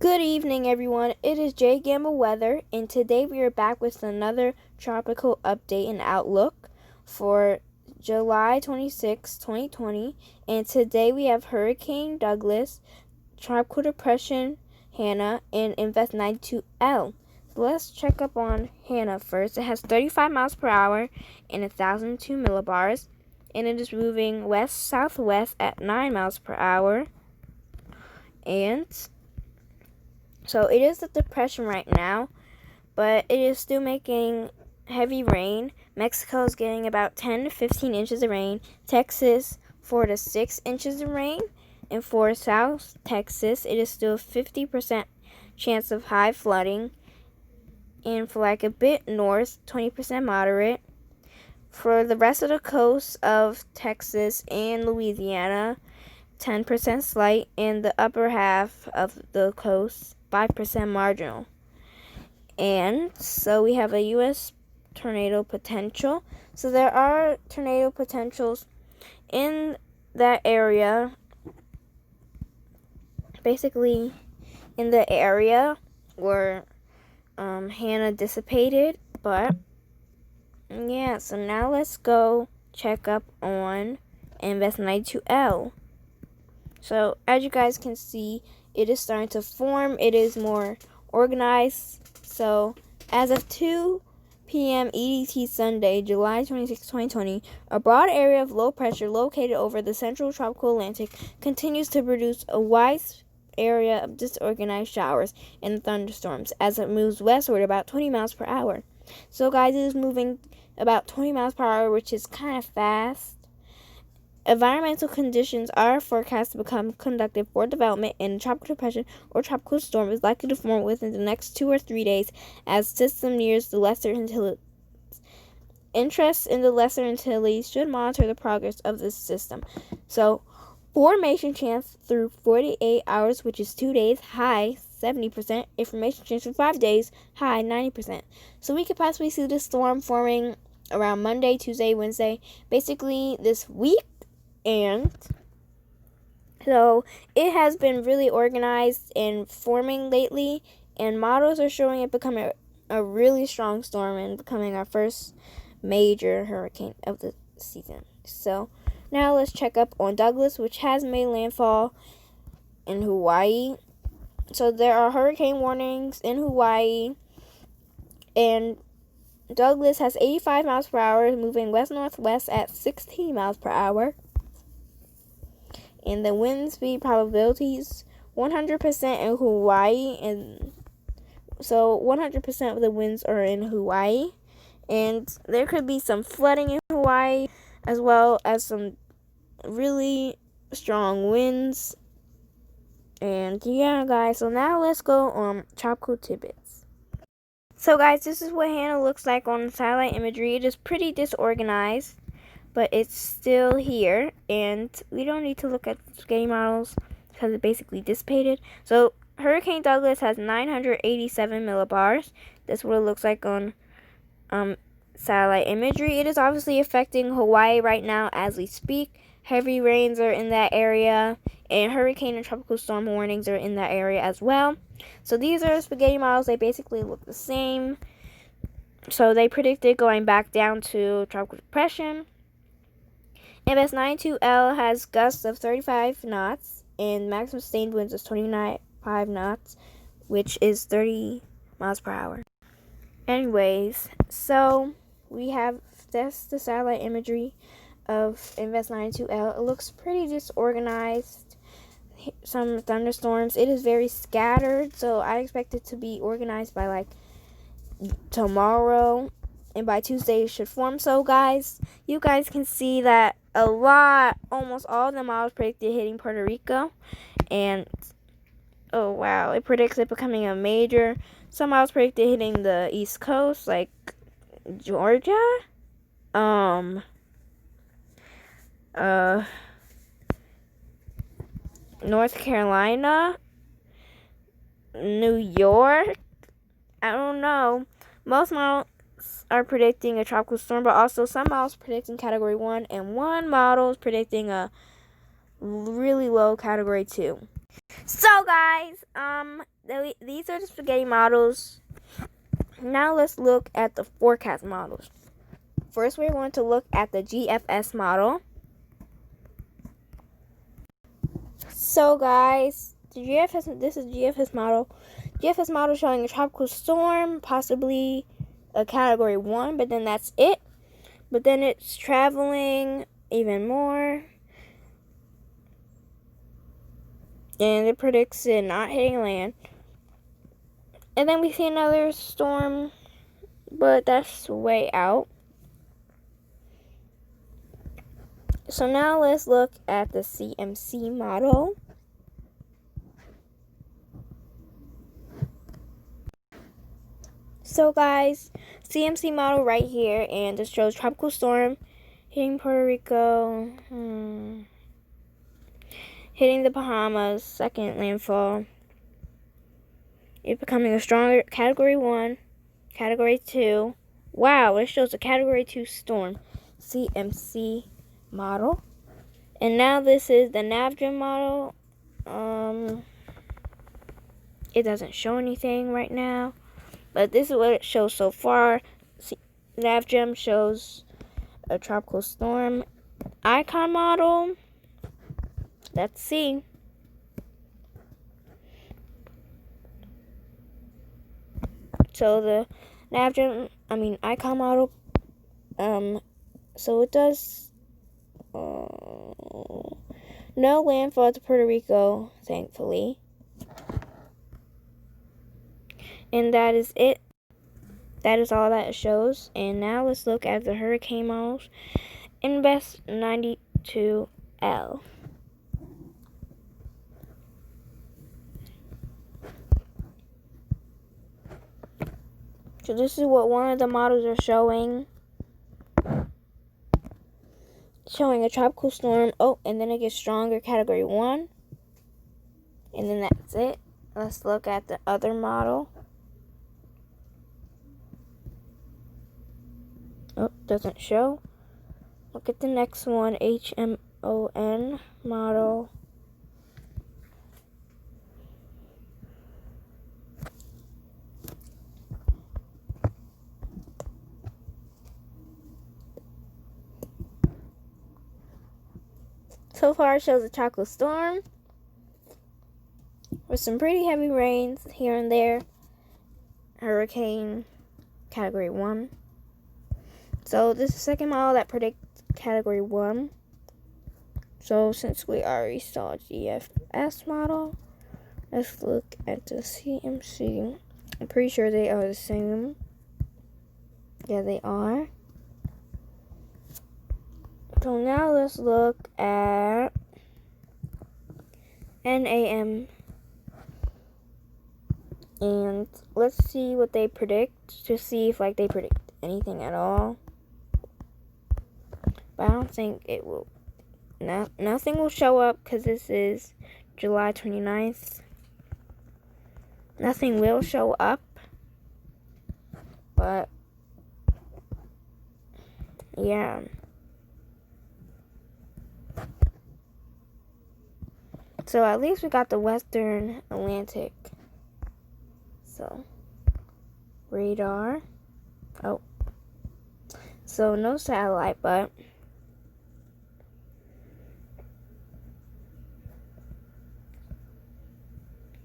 Good evening, everyone. It is J Gamma Weather, and today we are back with another tropical update and outlook for July 26, 2020. And today we have Hurricane Douglas, Tropical Depression Hanna, and Invest 92L. So let's check up on Hanna first. It has 35 miles per hour and 1,002 millibars, and it is moving west-southwest at 9 miles per hour. And so it is a depression right now, but it is still making heavy rain. Mexico is getting about 10 to 15 inches of rain. Texas, 4 to 6 inches of rain. And for South Texas, it is still 50% chance of high flooding. And for like a bit north, 20% moderate. For the rest of the coast of Texas and Louisiana, 10% slight. And the upper half of the coast, 5% marginal. And so we have a U.S. tornado potential. So there are tornado potentials in that area, basically in the area where Hanna dissipated. But yeah, so now let's go check up on Invest 92L. So as you guys can see, it is starting to form. It is more organized. So as of 2 p.m. EDT Sunday, July 26, 2020, a broad area of low pressure located over the central tropical Atlantic continues to produce a wide area of disorganized showers and thunderstorms as it moves westward about 20 miles per hour. So guys, it is moving about 20 miles per hour, which is kind of fast. Environmental conditions are forecast to become conducive for development, and a tropical depression or tropical storm is likely to form within the next 2 or 3 days as the system nears the Lesser Antilles. Interests in the Lesser Antilles should monitor the progress of this system. So, formation chance through 48 hours, which is 2 days, high 70%. Information chance for 5 days, high 90%. So we could possibly see the storm forming around Monday, Tuesday, Wednesday, basically this week. And so it has been really organized and forming lately, and models are showing it becoming a really strong storm and becoming our first major hurricane of the season. So now let's check up on Douglas, which has made landfall in Hawaii. So there are hurricane warnings in Hawaii, and Douglas has 85 miles per hour, moving west-northwest at 16 miles per hour. And the wind speed probabilities, 100% in Hawaii, and so 100% of the winds are in Hawaii. And there could be some flooding in Hawaii, as well as some really strong winds. And yeah, guys, so now let's go on tropical tidbits. So guys, this is what Hanna looks like on satellite imagery. It is pretty disorganized, but it's still here, and we don't need to look at spaghetti models because it basically dissipated. So Hurricane Douglas has 987 millibars. That's what it looks like on satellite imagery. It is obviously affecting Hawaii right now as we speak. Heavy rains are in that area, and hurricane and tropical storm warnings are in that area as well. So these are spaghetti models. They basically look the same. So they predicted going back down to tropical depression. Invest 92L has gusts of 35 knots and maximum sustained winds of 25 knots, which is 30 miles per hour. Anyways, so we have the satellite imagery of Invest 92L. It looks pretty disorganized. Some thunderstorms. It is very scattered, so I expect it to be organized by like tomorrow, and by Tuesday it should form. So guys, you guys can see that almost all of the models predicted hitting Puerto Rico, and oh wow, it predicts it becoming a major. Some models predicted hitting the East Coast, like Georgia, North Carolina, New York. I don't know. Most models are predicting a tropical storm, but also some models predicting category 1, and one model is predicting a really low category 2. So guys, these are the spaghetti models. Now let's look at the forecast models. First, we're going to look at the GFS model. So guys, this is GFS model. GFS model showing a tropical storm, possibly a category 1, but then that's it. But then it's traveling even more. And it predicts it not hitting land. And then we see another storm, but that's way out. So now let's look at the CMC model. So guys, CMC model right here, and it shows tropical storm hitting Puerto Rico, hitting the Bahamas, second landfall. It becoming a stronger category 1, category 2. Wow, it shows a category 2 storm, CMC model. And now this is the NAVGEM model. It doesn't show anything right now, but this is what it shows so far. NAVGEM shows a tropical storm icon model. Let's see. So the NAVGEM, icon model, so it does no landfall to Puerto Rico, thankfully. And that is it. That is all that it shows. And now let's look at the hurricane models. Invest 92L. So this is what one of the models are showing. Showing a tropical storm. Oh, and then it gets stronger, category 1. And then that's it. Let's look at the other model. Oh, doesn't show. Look at the next one, HMON model. So far, it shows a tropical storm with some pretty heavy rains here and there. Hurricane, category 1. So this is the second model that predicts category 1. So since we already saw GFS model, let's look at the CMC. I'm pretty sure they are the same. Yeah, they are. So now let's look at NAM. And let's see what they predict, to see if they predict anything at all. But I don't think it will. Nothing will show up because this is July 29th. Nothing will show up. But yeah. So at least we got the Western Atlantic. So radar. Oh. So no satellite, but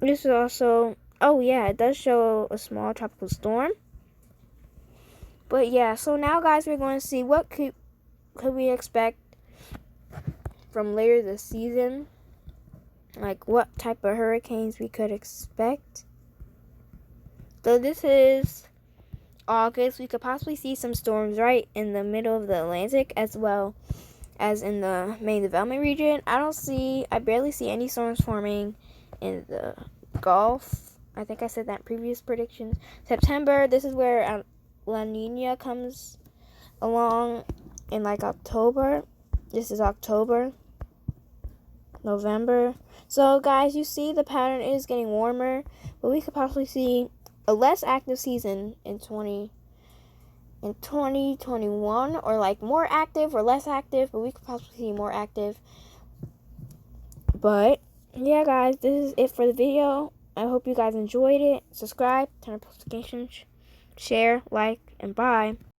this is also, oh yeah, it does show a small tropical storm. But yeah, so now guys, we're going to see what could we expect from later this season. Like what type of hurricanes we could expect. So this is August. We could possibly see some storms right in the middle of the Atlantic as well as in the main development region. I barely see any storms forming in the Gulf. I think I said that in previous predictions. September, this is where La Nina comes along in October. This is October. November. So guys, you see the pattern is getting warmer, but we could possibly see a less active season in 2021, or more active or less active, but we could possibly see more active. But yeah guys, this is it for the video. I hope you guys enjoyed it. Subscribe, turn on notifications, share, like, and bye.